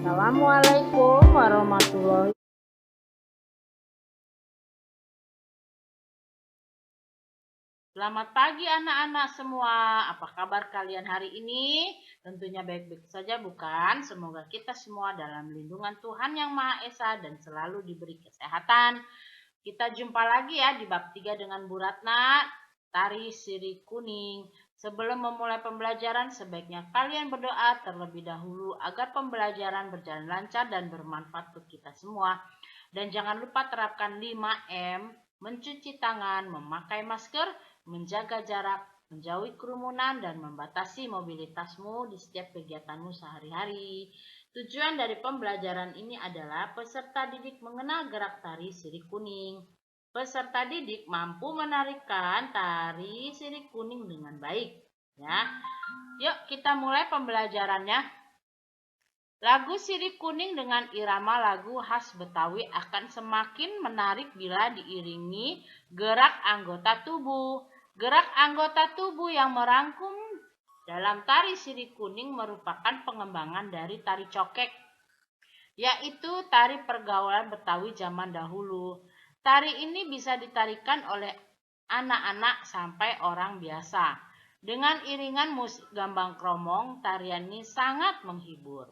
Assalamualaikum warahmatullahi. Selamat pagi anak-anak semua. Apa kabar kalian hari ini? Tentunya baik-baik saja bukan? Semoga kita semua dalam lindungan Tuhan Yang Maha Esa dan selalu diberi kesehatan. Kita jumpa lagi ya di bab 3 dengan Bu Ratna, tari sirih kuning. Sebelum memulai pembelajaran, sebaiknya kalian berdoa terlebih dahulu agar pembelajaran berjalan lancar dan bermanfaat untuk kita semua. Dan jangan lupa terapkan 5M, mencuci tangan, memakai masker, menjaga jarak, menjauhi kerumunan, dan membatasi mobilitasmu di setiap kegiatanmu sehari-hari. Tujuan dari pembelajaran ini adalah peserta didik mengenal gerak tari sirih kuning. Peserta didik mampu menarikan tari sirih kuning dengan baik. Ya, yuk kita mulai pembelajarannya. Lagu sirih kuning dengan irama lagu khas Betawi akan semakin menarik bila diiringi gerak anggota tubuh. Gerak anggota tubuh yang merangkum dalam tari sirih kuning merupakan pengembangan dari tari cokek, yaitu tari pergaulan Betawi zaman dahulu. Tari ini bisa ditarikan oleh anak-anak sampai orang biasa. Dengan iringan musik gambang kromong, tarian ini sangat menghibur.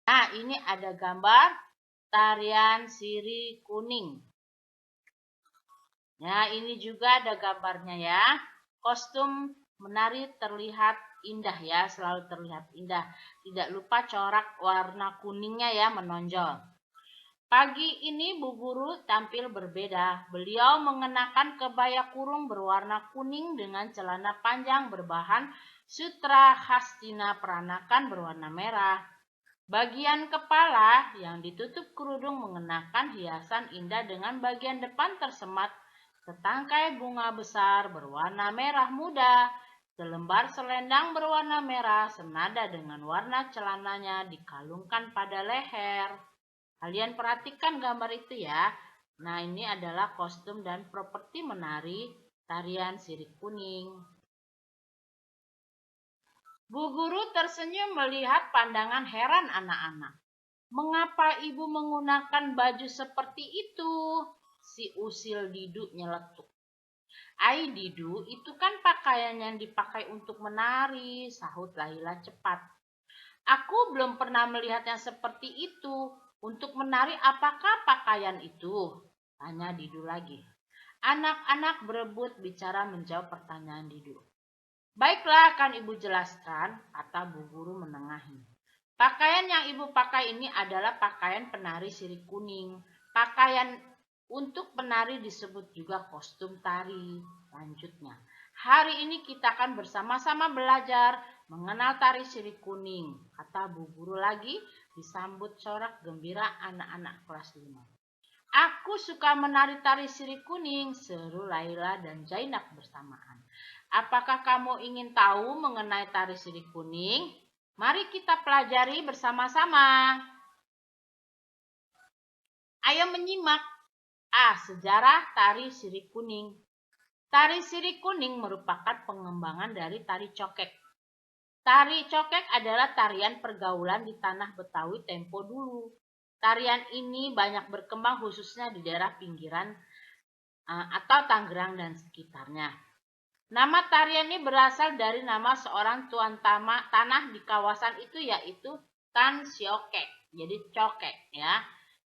Nah, ini ada gambar tarian sirih kuning. Nah, ini juga ada gambarnya ya. Kostum menari terlihat indah ya, selalu terlihat indah. Tidak lupa corak warna kuningnya ya menonjol. Pagi ini Bu Guru tampil berbeda. Beliau mengenakan kebaya kurung berwarna kuning dengan celana panjang berbahan sutra khas Cina peranakan berwarna merah. Bagian kepala yang ditutup kerudung mengenakan hiasan indah dengan bagian depan tersemat setangkai bunga besar berwarna merah muda. Selembar selendang berwarna merah senada dengan warna celananya dikalungkan pada leher. Kalian perhatikan gambar itu ya. Nah, ini adalah kostum dan properti menari tarian sirih kuning. Bu Guru tersenyum melihat pandangan heran anak-anak. Mengapa ibu menggunakan baju seperti itu? Si usil Didu nyeletuk. Ai Didu, itu kan pakaian yang dipakai untuk menari, sahut Laila cepat. Aku belum pernah melihat yang seperti itu. Untuk menari apakah pakaian itu? Tanya Didu lagi. Anak-anak berebut bicara menjawab pertanyaan Didu. Baiklah, akan ibu jelaskan, kata Bu Guru menengahi. Pakaian yang ibu pakai ini adalah pakaian penari sirih kuning. Pakaian untuk penari disebut juga kostum tari. Lanjutnya, hari ini kita akan bersama-sama belajar mengenal tari sirih kuning, kata Bu Guru lagi disambut sorak gembira anak-anak kelas 5. Aku suka menari tari sirih kuning, seru Laila dan Zainab bersamaan. Apakah kamu ingin tahu mengenai tari sirih kuning? Mari kita pelajari bersama-sama. Ayo menyimak. Sejarah tari sirih kuning. Tari sirih kuning merupakan pengembangan dari tari cokek. Tari cokek adalah tarian pergaulan di tanah Betawi tempo dulu. Tarian ini banyak berkembang khususnya di daerah pinggiran atau Tangerang dan sekitarnya. Nama tarian ini berasal dari nama seorang tuan tanah di kawasan itu yaitu Tan Siokek. Jadi cokek ya.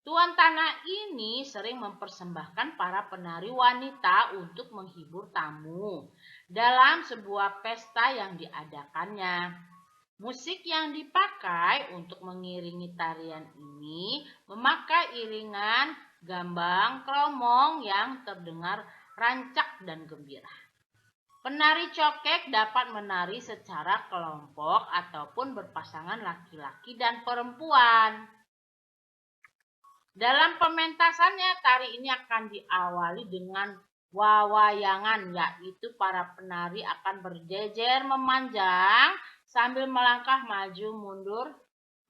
Tuan tanah ini sering mempersembahkan para penari wanita untuk menghibur tamu dalam sebuah pesta yang diadakannya. Musik yang dipakai untuk mengiringi tarian ini memakai iringan gambang kromong yang terdengar rancak dan gembira. Penari cokek dapat menari secara kelompok ataupun berpasangan laki-laki dan perempuan. Dalam pementasannya, tari ini akan diawali dengan wawayangan, yaitu para penari akan berjejer memanjang sambil melangkah maju mundur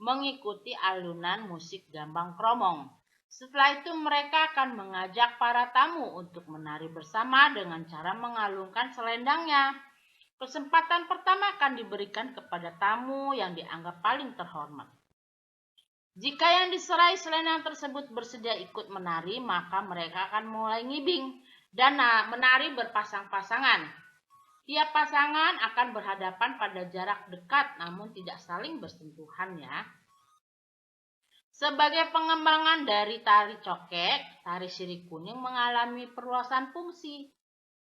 mengikuti alunan musik gambang kromong. Setelah itu mereka akan mengajak para tamu untuk menari bersama dengan cara mengalungkan selendangnya. Kesempatan pertama akan diberikan kepada tamu yang dianggap paling terhormat. Jika yang diserai selendang tersebut bersedia ikut menari, maka mereka akan mulai ngibing dan menari berpasang-pasangan. Tiap pasangan akan berhadapan pada jarak dekat namun tidak saling bersentuhan ya. Sebagai pengembangan dari tari cokek, tari sirih kuning mengalami perluasan fungsi.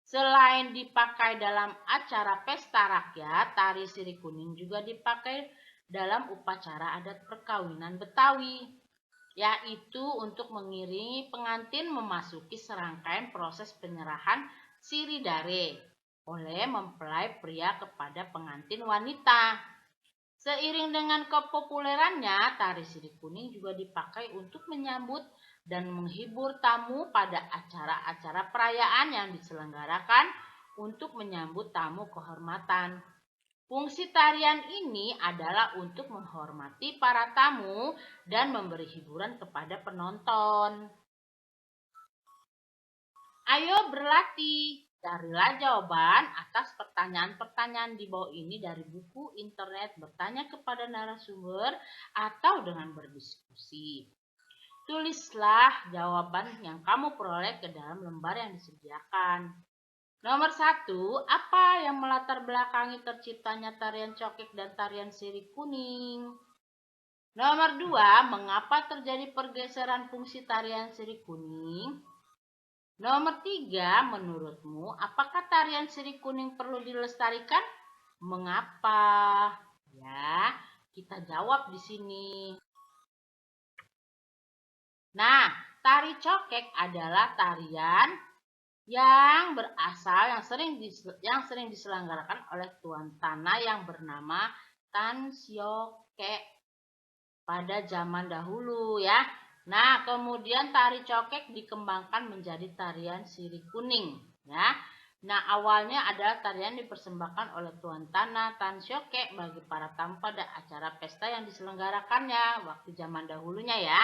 Selain dipakai dalam acara pesta rakyat, tari sirih kuning juga dipakai dalam upacara adat perkawinan Betawi, yaitu untuk mengiringi pengantin memasuki serangkaian proses penyerahan siri dare oleh mempelai pria kepada pengantin wanita. Seiring dengan kepopulerannya, tari sirih kuning juga dipakai untuk menyambut dan menghibur tamu pada acara-acara perayaan yang diselenggarakan untuk menyambut tamu kehormatan. Fungsi tarian ini adalah untuk menghormati para tamu dan memberi hiburan kepada penonton. Ayo berlatih. Carilah jawaban atas pertanyaan-pertanyaan di bawah ini dari buku internet, bertanya kepada narasumber, atau dengan berdiskusi. Tulislah jawaban yang kamu peroleh ke dalam lembar yang disediakan. Nomor 1, apa yang melatar belakangi terciptanya tarian cokek dan tarian sirih kuning? Nomor 2, mengapa terjadi pergeseran fungsi tarian sirih kuning? Nomor 3, menurutmu apakah tarian sirih kuning perlu dilestarikan? Mengapa? Ya, kita jawab di sini. Nah, tari cokek adalah tarian yang berasal yang sering diselenggarakan oleh tuan tanah yang bernama Tan Syoke pada zaman dahulu ya. Nah, kemudian tari cokek dikembangkan menjadi tarian sirih kuning ya. Nah, awalnya adalah tarian dipersembahkan oleh tuan tanah Tan Syoke bagi para tamu pada acara pesta yang diselenggarakannya waktu zaman dahulunya ya.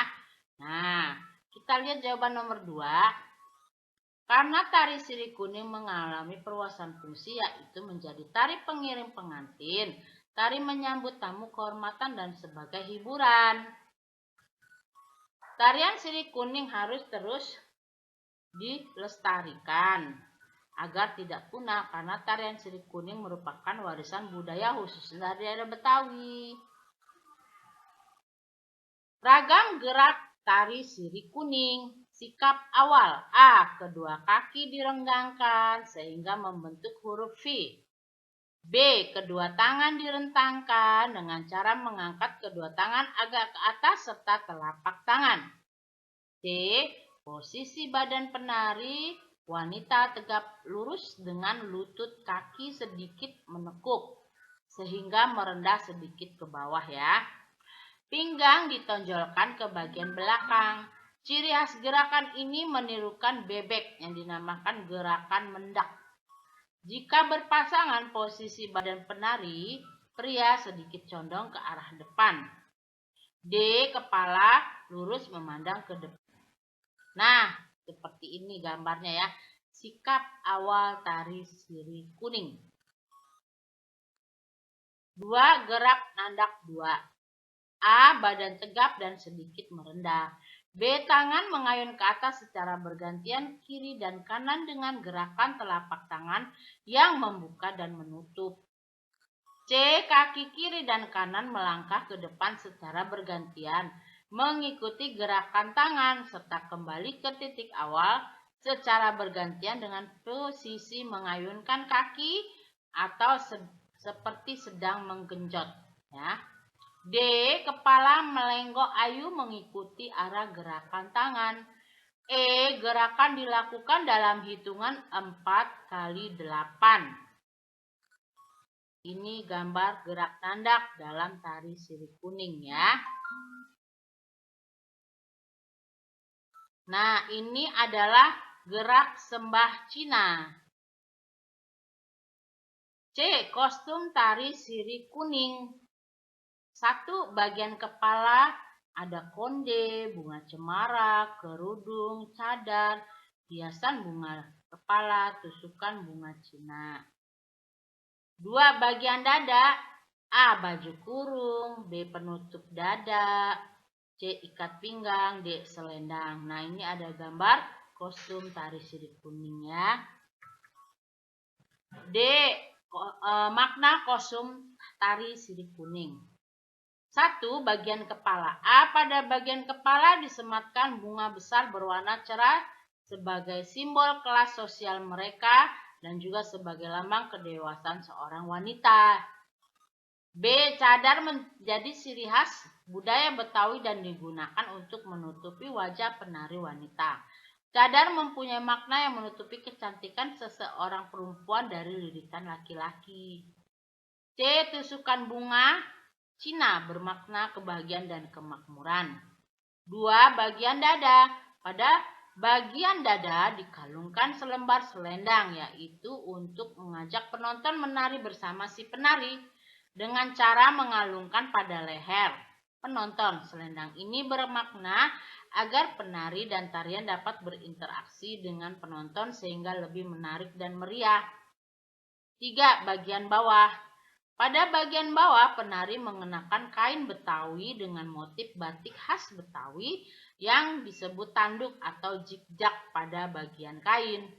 Nah, kita lihat jawaban nomor 2. Karena tari sirih kuning mengalami perluasan fungsi yaitu menjadi tari pengiring pengantin, tari menyambut tamu kehormatan dan sebagai hiburan. Tarian sirih kuning harus terus dilestarikan agar tidak punah karena tarian sirih kuning merupakan warisan budaya khusus dari daerah Betawi. Ragam gerak tari sirih kuning. Sikap awal A. Kedua kaki direnggangkan sehingga membentuk huruf V. B. Kedua tangan direntangkan dengan cara mengangkat kedua tangan agak ke atas serta telapak tangan. C. Posisi badan penari wanita tegap lurus dengan lutut kaki sedikit menekuk sehingga merendah sedikit ke bawah ya. Pinggang ditonjolkan ke bagian belakang. Ciri khas gerakan ini menirukan bebek yang dinamakan gerakan mendak. Jika berpasangan posisi badan penari, pria sedikit condong ke arah depan. D. Kepala lurus memandang ke depan. Nah, seperti ini gambarnya ya. Sikap awal tari sirih kuning. 2. Gerak nandak 2. A. Badan tegap dan sedikit merendah. B. Tangan mengayun ke atas secara bergantian kiri dan kanan dengan gerakan telapak tangan yang membuka dan menutup. C. Kaki kiri dan kanan melangkah ke depan secara bergantian, mengikuti gerakan tangan serta kembali ke titik awal secara bergantian dengan posisi mengayunkan kaki atau seperti sedang menggenjot ya. D. Kepala melenggok ayu mengikuti arah gerakan tangan. E. Gerakan dilakukan dalam hitungan 4 kali 8. Ini gambar gerak nandak dalam tari sirih kuning ya. Nah, ini adalah gerak sembah Cina. C. Kostum tari sirih kuning. 1. Bagian kepala ada konde, bunga cemara, kerudung, cadar, hiasan bunga kepala, tusukan bunga Cina. 2. Bagian dada. A. Baju kurung. B. Penutup dada. C. Ikat pinggang. D. Selendang. Nah, ini ada gambar kostum tari sirip kuning ya. D. Makna kostum tari sirip kuning. 1. Bagian kepala. A. Pada bagian kepala disematkan bunga besar berwarna cerah sebagai simbol kelas sosial mereka dan juga sebagai lambang kedewasaan seorang wanita. B. Cadar menjadi ciri khas budaya Betawi dan digunakan untuk menutupi wajah penari wanita. Cadar mempunyai makna yang menutupi kecantikan seseorang perempuan dari lirikan laki-laki. C. Tusukan bunga Cina bermakna kebahagiaan dan kemakmuran. 2. Bagian dada. Pada bagian dada dikalungkan selembar selendang, yaitu untuk mengajak penonton menari bersama si penari dengan cara mengalungkan pada leher penonton. Selendang ini bermakna agar penari dan tarian dapat berinteraksi dengan penonton sehingga lebih menarik dan meriah. 3. Bagian bawah. Pada bagian bawah, penari mengenakan kain Betawi dengan motif batik khas Betawi yang disebut tanduk atau jikjak pada bagian kain.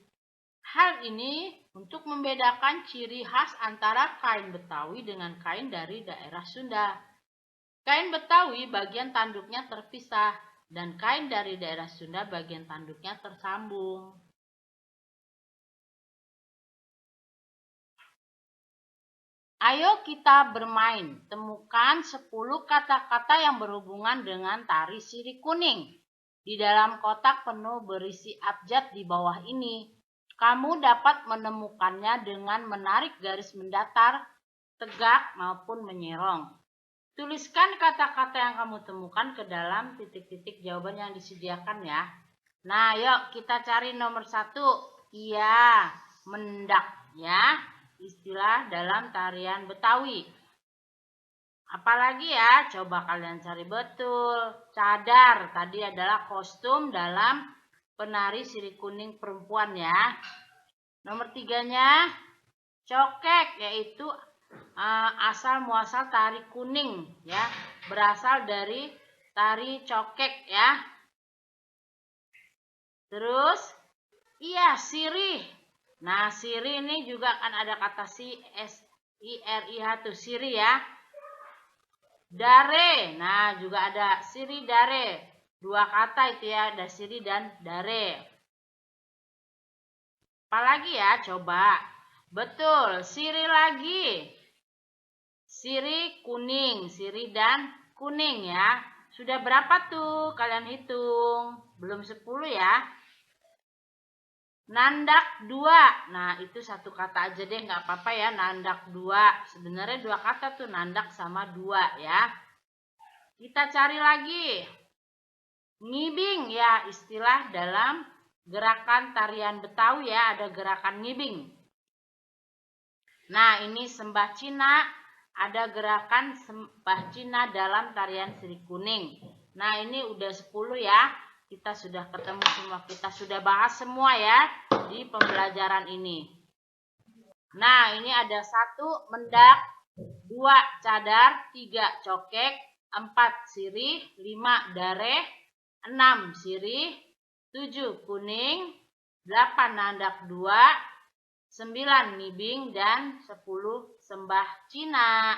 Hal ini untuk membedakan ciri khas antara kain Betawi dengan kain dari daerah Sunda. Kain Betawi bagian tanduknya terpisah dan kain dari daerah Sunda bagian tanduknya tersambung. Ayo kita bermain. Temukan 10 kata-kata yang berhubungan dengan tari sirip kuning. Di dalam kotak penuh berisi abjad di bawah ini. Kamu dapat menemukannya dengan menarik garis mendatar, tegak maupun menyerong. Tuliskan kata-kata yang kamu temukan ke dalam titik-titik jawaban yang disediakan ya. Nah, yuk kita cari nomor 1. Iya, mendak ya. Istilah dalam tarian Betawi. Apalagi ya, coba kalian cari betul. Cadar tadi adalah kostum dalam penari sirip kuning perempuan ya. Nomor 3-nya cokek, yaitu asal muasal tari kuning ya, berasal dari tari cokek ya. Terus iya, sirih. Nah, sirih ini juga akan ada kata SIRIH tuh, sirih ya. Dare. Nah, juga ada sirih dare. 2 kata itu ya, ada sirih dan dare. Apalagi ya, coba. Betul, sirih lagi. Sirih kuning, sirih dan kuning ya. Sudah berapa tuh? Kalian hitung. Belum 10 ya. Nandak 2. Nah, itu 1 kata aja deh, nggak apa-apa ya. Nandak 2. Sebenarnya 2 kata tuh, nandak sama 2 ya. Kita cari lagi. Ngibing ya, istilah dalam gerakan tarian Betawi ya, ada gerakan ngibing. Nah, ini sembah Cina, ada gerakan sembah Cina dalam tarian sirip kuning. Nah, ini udah 10 ya. Kita sudah ketemu semua, kita sudah bahas semua ya di pembelajaran ini. Nah, ini ada 1 mendak, 2 cadar, 3 cokek, 4 sirih, 5 dare, 6 sirih, 7 kuning, 8 nandak 2, 9 ngibing, dan 10 sembah Cina.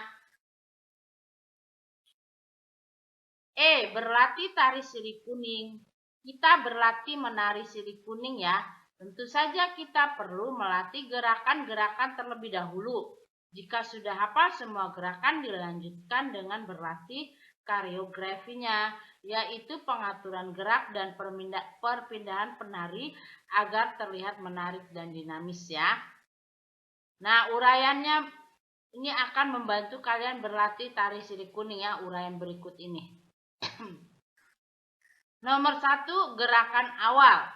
Berlatih tari sirip kuning. Kita berlatih menari sirip kuning ya. Tentu saja kita perlu melatih gerakan-gerakan terlebih dahulu. Jika sudah hafal semua gerakan, dilanjutkan dengan berlatih koreografinya, yaitu pengaturan gerak dan perpindahan penari agar terlihat menarik dan dinamis ya. Nah, uraiannya ini akan membantu kalian berlatih tari sirip kuning ya, uraian berikut ini. Nomor 1, gerakan awal.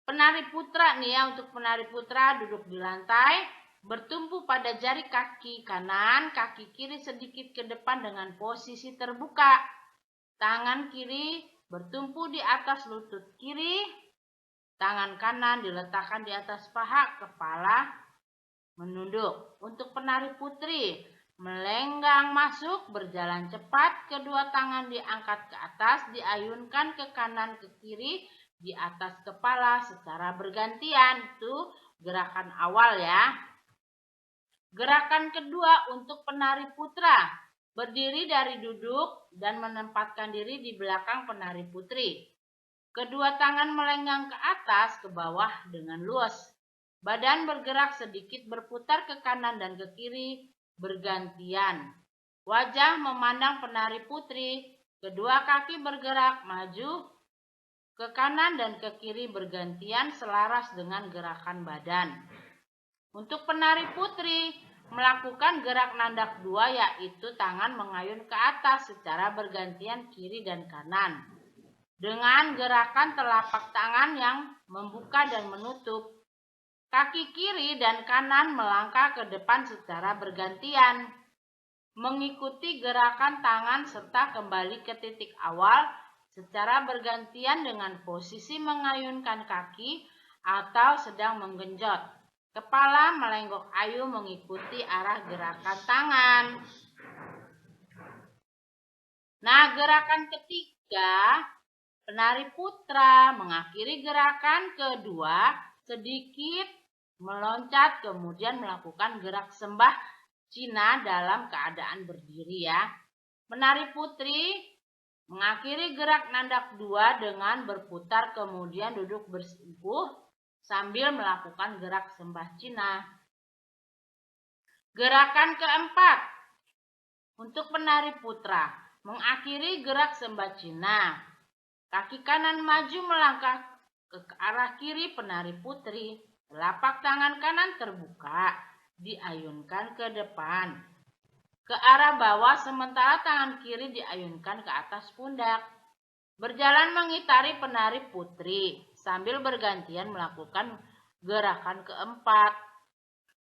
Penari putra nih ya, untuk penari putra duduk di lantai, bertumpu pada jari kaki kanan, kaki kiri sedikit ke depan dengan posisi terbuka. Tangan kiri bertumpu di atas lutut kiri, tangan kanan diletakkan di atas paha, kepala menunduk. Untuk penari putri, melenggang masuk, berjalan cepat, kedua tangan diangkat ke atas, diayunkan ke kanan ke kiri, di atas kepala secara bergantian. Itu gerakan awal ya. Gerakan kedua untuk penari putra, berdiri dari duduk dan menempatkan diri di belakang penari putri. Kedua tangan melenggang ke atas, ke bawah dengan luas. Badan bergerak sedikit berputar ke kanan dan ke kiri bergantian. Wajah memandang penari putri, kedua kaki bergerak maju ke kanan dan ke kiri bergantian selaras dengan gerakan badan. Untuk penari putri, melakukan gerak nandak dua yaitu tangan mengayun ke atas secara bergantian kiri dan kanan. Dengan gerakan telapak tangan yang membuka dan menutup. Kaki kiri dan kanan melangkah ke depan secara bergantian. Mengikuti gerakan tangan serta kembali ke titik awal secara bergantian dengan posisi mengayunkan kaki atau sedang menggenjot. Kepala melenggok ayu mengikuti arah gerakan tangan. Nah, gerakan ketiga, penari putra mengakhiri gerakan kedua sedikit meloncat kemudian melakukan gerak sembah Cina dalam keadaan berdiri ya. Penari putri mengakhiri gerak nandak dua dengan berputar kemudian duduk bersikuh sambil melakukan gerak sembah Cina. Gerakan keempat untuk penari putra mengakhiri gerak sembah Cina. Kaki kanan maju melangkah ke arah kiri penari putri. Telapak tangan kanan terbuka, diayunkan ke depan, ke arah bawah sementara tangan kiri diayunkan ke atas pundak. Berjalan mengitari penari putri sambil bergantian melakukan gerakan keempat.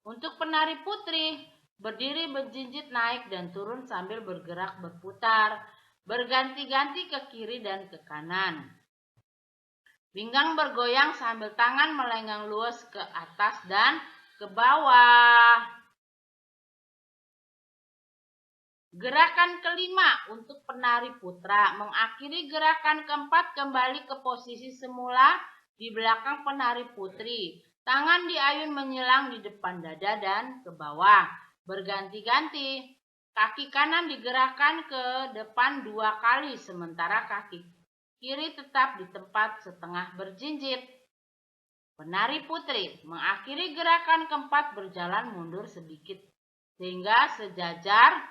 Untuk penari putri, berdiri berjinjit naik dan turun sambil bergerak berputar, berganti-ganti ke kiri dan ke kanan. Pinggang bergoyang sambil tangan melenggang luas ke atas dan ke bawah. Gerakan kelima untuk penari putra mengakhiri gerakan keempat kembali ke posisi semula di belakang penari putri. Tangan diayun menyilang di depan dada dan ke bawah. Berganti-ganti. Kaki kanan digerakkan ke depan 2 kali sementara kaki kiri tetap di tempat setengah berjinjit. Penari putri mengakhiri gerakan keempat berjalan mundur sedikit sehingga sejajar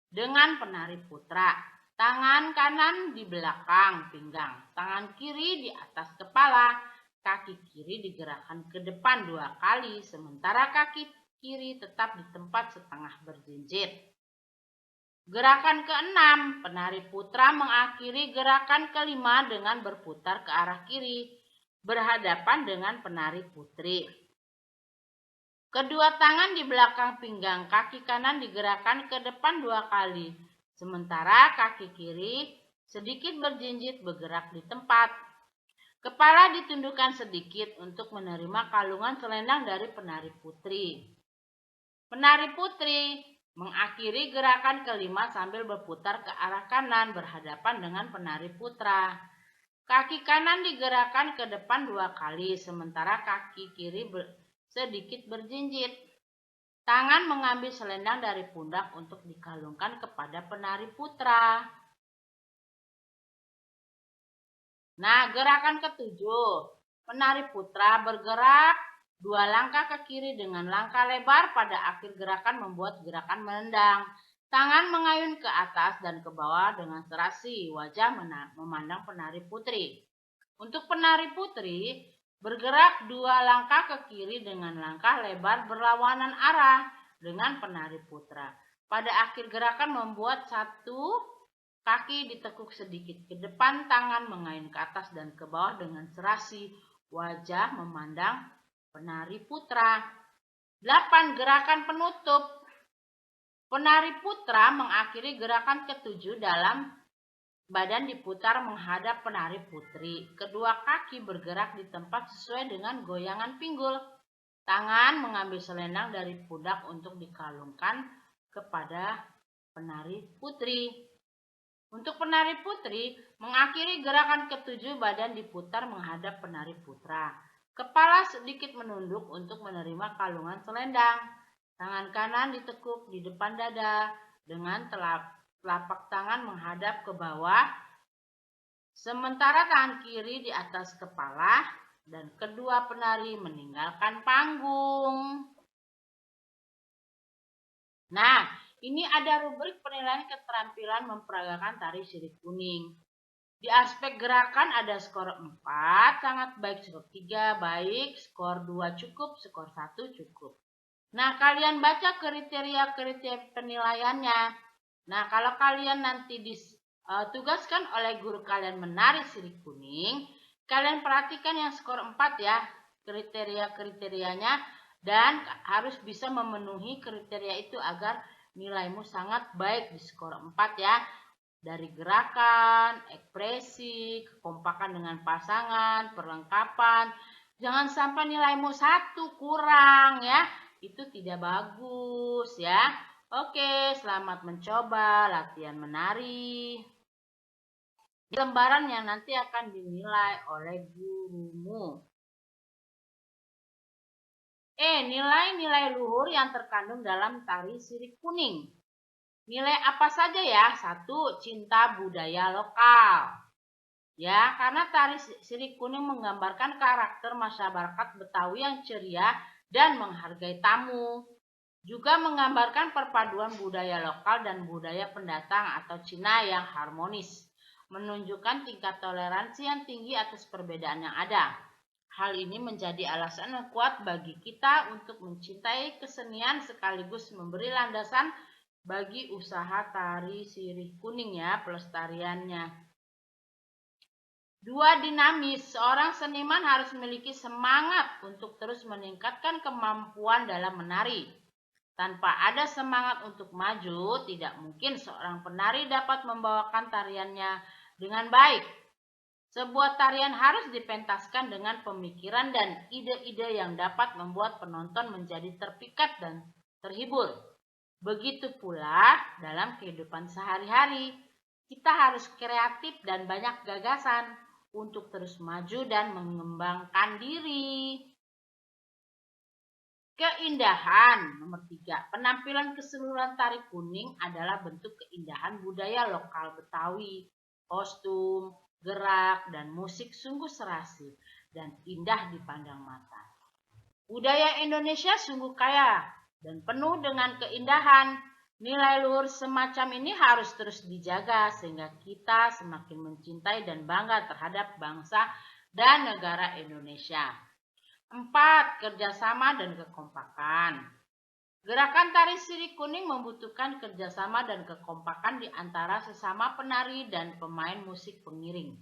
dengan penari putra. Tangan kanan di belakang pinggang, tangan kiri di atas kepala, kaki kiri digerakkan ke depan 2 kali sementara kaki kiri tetap di tempat setengah berjinjit. Gerakan keenam, penari putra mengakhiri gerakan kelima dengan berputar ke arah kiri, berhadapan dengan penari putri. Kedua tangan di belakang pinggang, kaki kanan digerakkan ke depan 2 kali, sementara kaki kiri sedikit berjinjit bergerak di tempat. Kepala ditundukkan sedikit untuk menerima kalungan selendang dari penari putri. Penari putri mengakhiri gerakan kelima sambil berputar ke arah kanan berhadapan dengan penari putra. Kaki kanan digerakkan ke depan 2 kali, sementara kaki kiri sedikit berjinjit. Tangan mengambil selendang dari pundak untuk dikalungkan kepada penari putra. Nah, gerakan ketujuh. Penari putra bergerak 2 langkah ke kiri dengan langkah lebar pada akhir gerakan membuat gerakan menendang. Tangan mengayun ke atas dan ke bawah dengan serasi, wajah memandang penari putri. Untuk penari putri, bergerak 2 langkah ke kiri dengan langkah lebar berlawanan arah dengan penari putra. Pada akhir gerakan membuat 1 kaki ditekuk sedikit ke depan, tangan mengayun ke atas dan ke bawah dengan serasi, wajah memandang penari putra. 8. Gerakan penutup. Penari putra mengakhiri gerakan ke-7 dalam badan diputar menghadap penari putri. Kedua kaki bergerak di tempat sesuai dengan goyangan pinggul. Tangan mengambil selendang dari pundak untuk dikalungkan kepada penari putri. Untuk penari putri, mengakhiri gerakan ketujuh, badan diputar menghadap penari putra. Kepala sedikit menunduk untuk menerima kalungan selendang. Tangan kanan ditekuk di depan dada dengan telapak tangan menghadap ke bawah, sementara tangan kiri di atas kepala, dan kedua penari meninggalkan panggung. Nah, ini ada rubrik penilaian keterampilan memperagakan tari sirip kuning. Di aspek gerakan ada skor 4, sangat baik, skor 3, baik, skor 2 cukup, skor 1 cukup. Nah, kalian baca kriteria penilaiannya. Nah, kalau kalian nanti ditugaskan oleh guru kalian menari sirip kuning, kalian perhatikan yang skor 4 ya, kriteria-kriterianya, dan harus bisa memenuhi kriteria itu agar nilaimu sangat baik di skor 4 ya. Dari gerakan, ekspresi, kekompakan dengan pasangan, perlengkapan. Jangan sampai nilaimu 1 kurang ya. Itu tidak bagus ya. Oke, selamat mencoba latihan menari. Di lembaran yang nanti akan dinilai oleh gurumu. Nilai-nilai luhur yang terkandung dalam tari sirip kuning. Nilai apa saja ya? 1. Cinta budaya lokal. Ya, karena tari sirip kuning menggambarkan karakter masyarakat Betawi yang ceria dan menghargai tamu. Juga menggambarkan perpaduan budaya lokal dan budaya pendatang atau Cina yang harmonis, menunjukkan tingkat toleransi yang tinggi atas perbedaan yang ada. Hal ini menjadi alasan yang kuat bagi kita untuk mencintai kesenian sekaligus memberi landasan bagi usaha tari sirip kuning ya, pelestariannya. 2. Dinamis. Seorang seniman harus memiliki semangat untuk terus meningkatkan kemampuan dalam menari. Tanpa ada semangat untuk maju, tidak mungkin seorang penari dapat membawakan tariannya dengan baik. Sebuah tarian harus dipentaskan dengan pemikiran dan ide-ide yang dapat membuat penonton menjadi terpikat dan terhibur. Begitu pula dalam kehidupan sehari-hari, kita harus kreatif dan banyak gagasan untuk terus maju dan mengembangkan diri. Keindahan. Nomor 3. Penampilan keseluruhan tari kuning adalah bentuk keindahan budaya lokal Betawi. Kostum, gerak, dan musik sungguh serasi dan indah dipandang mata. Budaya Indonesia sungguh kaya dan penuh dengan keindahan. Nilai luhur semacam ini harus terus dijaga sehingga kita semakin mencintai dan bangga terhadap bangsa dan negara Indonesia. 4. Kerjasama dan kekompakan. Gerakan tari sirip kuning membutuhkan kerjasama dan kekompakan di antara sesama penari dan pemain musik pengiring.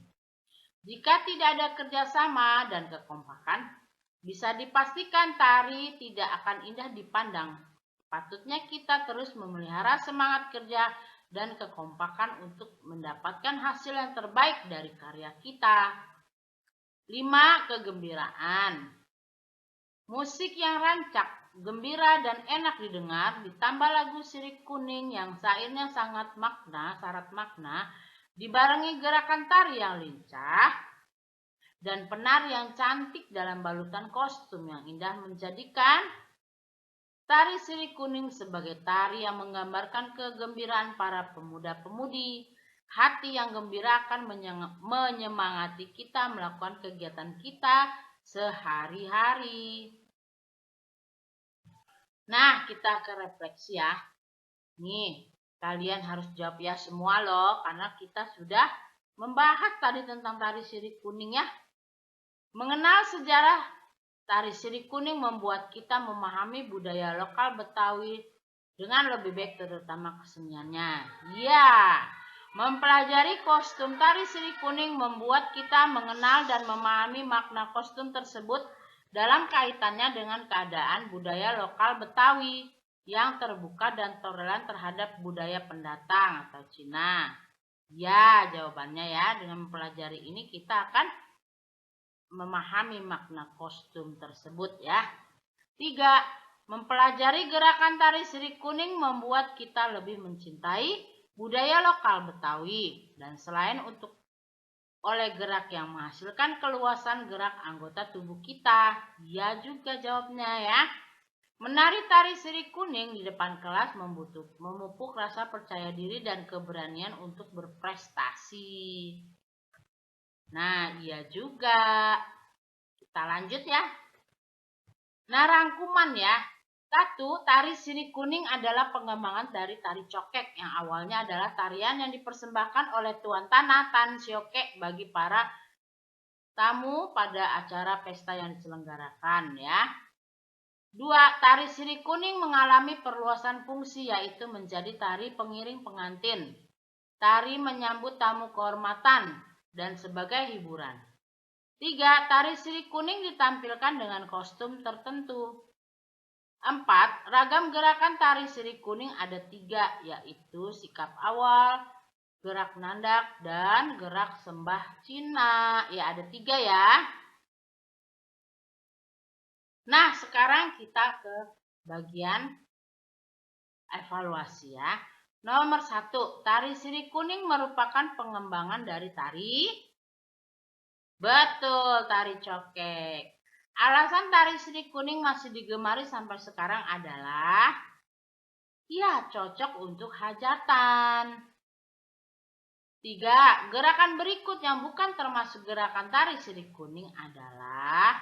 Jika tidak ada kerjasama dan kekompakan, bisa dipastikan tari tidak akan indah dipandang. Patutnya kita terus memelihara semangat kerja dan kekompakan untuk mendapatkan hasil yang terbaik dari karya kita. 5. Kegembiraan. Musik yang rancak, gembira dan enak didengar, ditambah lagu sirip kuning yang syairnya syarat makna, dibarengi gerakan tari yang lincah dan penari yang cantik dalam balutan kostum yang indah menjadikan tari sirip kuning sebagai tari yang menggambarkan kegembiraan para pemuda-pemudi. Hati yang gembira akan menyemangati kita melakukan kegiatan kita sehari-hari. Nah, kita ke refleksi ya. Nih, kalian harus jawab ya semua loh, karena kita sudah membahas tadi tentang tari sirip kuning ya. Mengenal sejarah tari sirip kuning membuat kita memahami budaya lokal Betawi dengan lebih baik, terutama keseniannya. Ya. Mempelajari kostum tari sirip kuning membuat kita mengenal dan memahami makna kostum tersebut dalam kaitannya dengan keadaan budaya lokal Betawi yang terbuka dan toleran terhadap budaya pendatang atau Cina. Ya, jawabannya ya, dengan mempelajari ini kita akan memahami makna kostum tersebut ya. 3. Mempelajari gerakan tari sirih kuning membuat kita lebih mencintai budaya lokal Betawi. Dan selain untuk oleh gerak yang menghasilkan keluasan gerak anggota tubuh kita. Dia juga jawabnya ya. Menari tari sirih kuning di depan kelas memupuk rasa percaya diri dan keberanian untuk berprestasi. Nah, iya juga. Kita lanjut ya. Nah, rangkuman ya. 1. Tari sirih kuning adalah pengembangan dari tari cokek yang awalnya adalah tarian yang dipersembahkan oleh Tuan Tanah Tan Sioke bagi para tamu pada acara pesta yang diselenggarakan ya. 2. Tari sirih kuning mengalami perluasan fungsi yaitu menjadi tari pengiring pengantin, tari menyambut tamu kehormatan, dan sebagai hiburan. 3. Tari sirih kuning ditampilkan dengan kostum tertentu. 4. Ragam gerakan tari sirih kuning ada 3, yaitu sikap awal, gerak nandak, dan gerak sembah Cina. Ya, ada 3 ya. Nah, sekarang kita ke bagian evaluasi ya. Nomor 1, tari sirih kuning merupakan pengembangan dari tari. Betul, tari cokek. Alasan tari sirih kuning masih digemari sampai sekarang adalah ya cocok untuk hajatan. 3. Gerakan berikut yang bukan termasuk gerakan tari sirih kuning adalah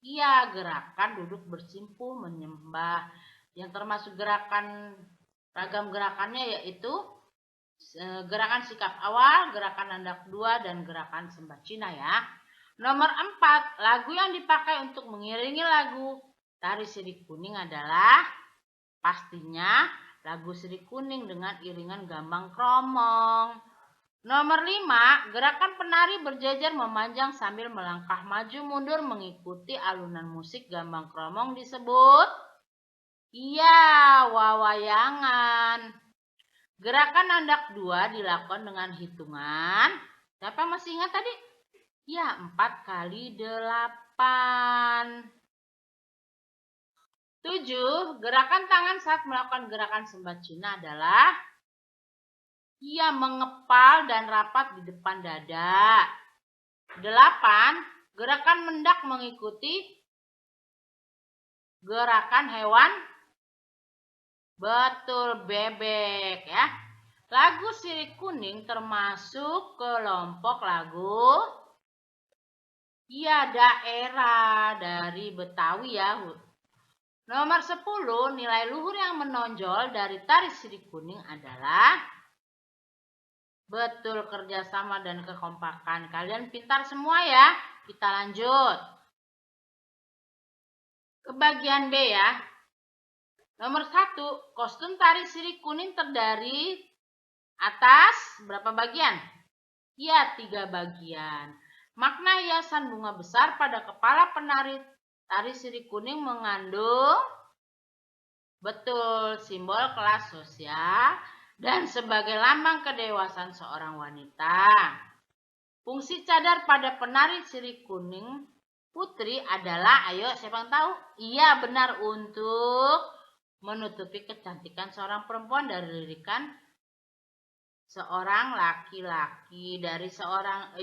ya gerakan duduk bersimpuh menyembah. Yang termasuk gerakan ragam gerakannya yaitu gerakan sikap awal, gerakan nandak 2, dan gerakan sembah Cina ya. Nomor 4, lagu yang dipakai untuk mengiringi lagu tari sirih kuning adalah pastinya lagu sirih kuning dengan iringan gambang kromong. Nomor 5, gerakan penari berjajar memanjang sambil melangkah maju mundur mengikuti alunan musik gambang kromong disebut wawayangan. Gerakan nandak 2 dilakukan dengan hitungan. Siapa masih ingat tadi? 4 kali 8. 7. Gerakan tangan saat melakukan gerakan sembah Cina adalah mengepal dan rapat di depan dada. 8. Gerakan mendak mengikuti gerakan hewan. Betul, bebek ya. Lagu sirih kuning termasuk kelompok lagu daerah dari Betawi ya. Nomor 10, nilai luhur yang menonjol dari tari sirih kuning adalah betul, kerjasama dan kekompakan. Kalian pintar semua ya. Kita lanjut ke bagian B ya. Nomor 1, kostum tari sirih kuning terdiri atas berapa bagian? 3 bagian. Makna hiasan bunga besar pada kepala penari tari sirih kuning mengandung betul simbol kelas sosial dan sebagai lambang kedewasaan seorang wanita. Fungsi cadar pada penari sirih kuning putri adalah, ayo siapa yang tahu? Iya, benar, untuk menutupi kecantikan seorang perempuan dari lirikan seorang laki-laki, dari seorang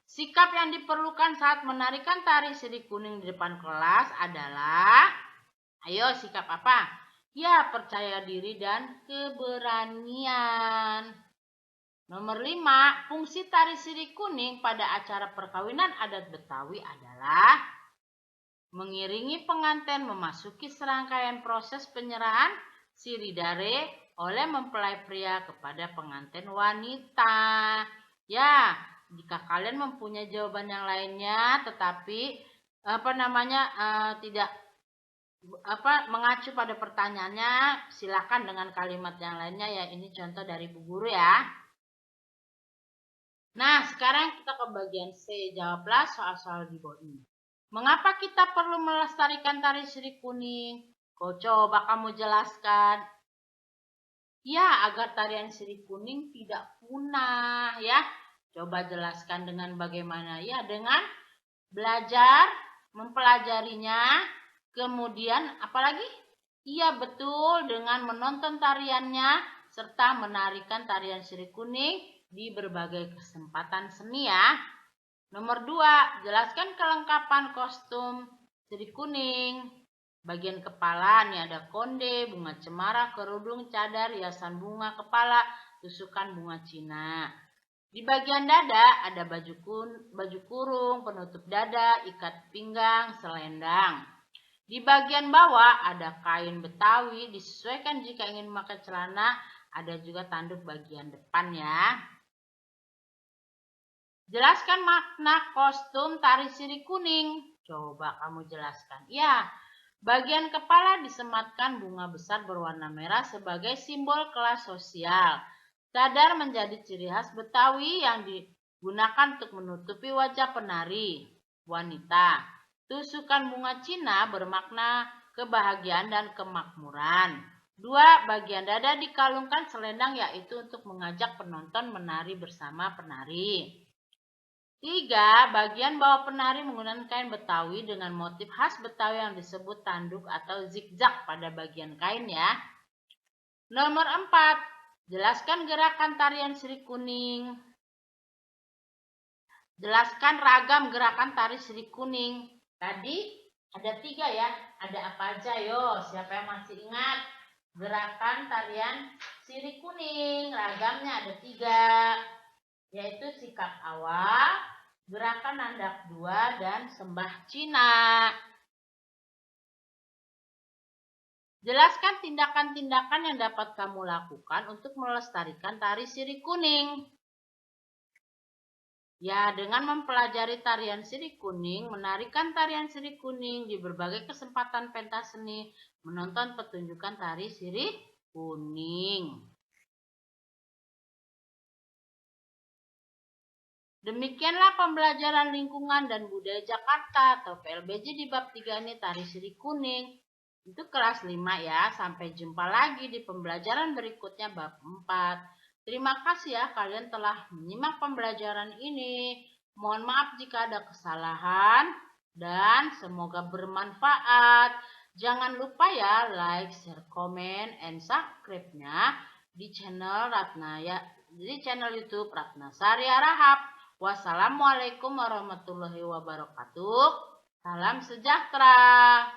sikap yang diperlukan saat menarikan tari sirih kuning di depan kelas adalah ayo sikap apa? Percaya diri dan keberanian. Nomor 5, fungsi tari sirih kuning pada acara perkawinan adat Betawi adalah mengiringi pengantin memasuki serangkaian proses penyerahan siridare oleh mempelai pria kepada pengantin wanita. Ya, jika kalian mempunyai jawaban yang lainnya tetapi tidak mengacu pada pertanyaannya, silakan dengan kalimat yang lainnya ya. Ini contoh dari Bu Guru ya. Nah, sekarang kita ke bagian C. Jawablah soal-soal di bawah ini. Mengapa kita perlu melestarikan tari sirih kuning? Coba kamu jelaskan. Agar tarian sirih kuning tidak punah ya. Coba jelaskan dengan bagaimana? Dengan belajar mempelajarinya, kemudian apalagi? Iya betul, dengan menonton tariannya serta menarikan tarian sirih kuning di berbagai kesempatan seni ya. Nomor 2, jelaskan kelengkapan kostum sirih kuning. Bagian kepala nih ada konde, bunga cemara, kerudung, cadar, hiasan bunga kepala, tusukan bunga Cina. Di bagian dada ada baju kurung, penutup dada, ikat pinggang, selendang. Di bagian bawah ada kain Betawi, disesuaikan jika ingin memakai celana, ada juga tanduk bagian depan ya. Jelaskan makna kostum tari sirih kuning. Coba kamu jelaskan. Ya, bagian kepala disematkan bunga besar berwarna merah sebagai simbol kelas sosial. Cadar menjadi ciri khas Betawi yang digunakan untuk menutupi wajah penari wanita. Tusukan bunga Cina bermakna kebahagiaan dan kemakmuran. 2, bagian dada dikalungkan selendang yaitu untuk mengajak penonton menari bersama penari. 3, bagian bawah penari menggunakan kain Betawi dengan motif khas Betawi yang disebut tanduk atau zigzag pada bagian kain ya. Nomor 4, jelaskan gerakan tarian sirih kuning. Jelaskan ragam gerakan tari sirih kuning. Tadi ada 3 ya. Ada apa aja yo? Siapa yang masih ingat? Gerakan tarian sirih kuning. Ragamnya ada 3. Yaitu sikap awal, gerakan nandak 2, dan sembah Cina. Jelaskan tindakan-tindakan yang dapat kamu lakukan untuk melestarikan tari sirih kuning. Ya, dengan mempelajari tarian sirih kuning, menarikan tarian sirih kuning di berbagai kesempatan pentas seni, menonton pertunjukan tari sirih kuning. Demikianlah pembelajaran lingkungan dan budaya Jakarta atau PLBJ di bab 3 ini tari sirih kuning. Itu kelas 5 ya. Sampai jumpa lagi di pembelajaran berikutnya bab 4. Terima kasih ya kalian telah menyimak pembelajaran ini. Mohon maaf jika ada kesalahan dan semoga bermanfaat. Jangan lupa ya like, share, comment, and subscribe-nya di channel YouTube Ratna Sari Rahab. Wassalamualaikum warahmatullahi wabarakatuh. Salam sejahtera.